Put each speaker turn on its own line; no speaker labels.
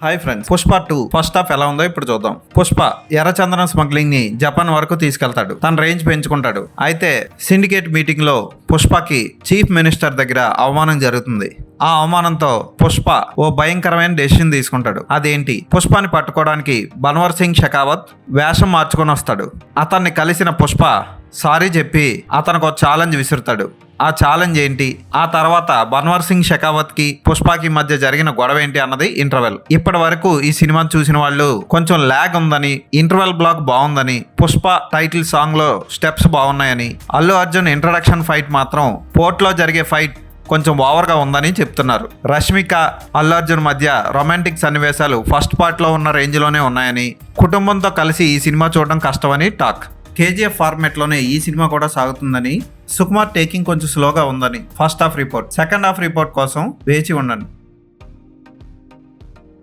Hi friends, Pushpa 2 first half ఎలా ఉందో ఇప్పుడు చూద్దాం. పుష్ప ఎర్రచందనం స్మగ్లింగ్ ని జపాన్ వరకు తీసుకెళ్తాడు. తన రేంజ్ పెంచుకుంటాడు. అయితే సిండికేట్ మీటింగ్ లో పుష్పకి చీఫ్ మినిస్టర్ దగ్గర అవమానం జరుగుతుంది. ఆ అవమానంతో పుష్ప ఓ భయంకరమైన డెసిషన్ తీసుకుంటాడు. అదేంటి? పుష్పని పట్టుకోవడానికి బన్వర్ సింగ్ షెకావత్ వేషం మార్చుకొని వస్తాడు. అతన్ని కలిసిన పుష్ప సారీ చెప్పి అతనికి ఒక ఛాలెంజ్ విసురుతాడు. ఆ ఛాలెంజ్ ఏంటి, ఆ తర్వాత బన్వర్ సింగ్ షెకావత్ కి పుష్పకి మధ్య జరిగిన గొడవ ఏంటి అన్నది ఇంటర్వెల్. ఇప్పటి వరకు ఈ సినిమాను చూసిన వాళ్ళు కొంచెం ల్యాగ్ ఉందని, ఇంటర్వెల్ బ్లాక్ బాగుందని, పుష్ప టైటిల్ సాంగ్ లో స్టెప్స్ బాగున్నాయని, అల్లు అర్జున్ ఇంట్రడక్షన్ ఫైట్ మాత్రం పోర్ట్ లో జరిగే ఫైట్ కొంచెం ఓవర్గా ఉందని చెప్తున్నారు. రష్మిక అల్లు అర్జున్ మధ్య రొమాంటిక్ సన్నివేశాలు ఫస్ట్ పార్ట్ లో ఉన్న రేంజ్ లోనే ఉన్నాయని, కుటుంబంతో కలిసి ఈ సినిమా చూడడం కష్టమని టాక్. కేజీఎఫ్ ఫార్మాట్ లోనే ఈ సినిమా కూడా సాగుతుందని, సుకుమార్ టేకింగ్ కొంచెం స్లోగా ఉందని first half report. Second half report కోసం వేచి ఉండండి.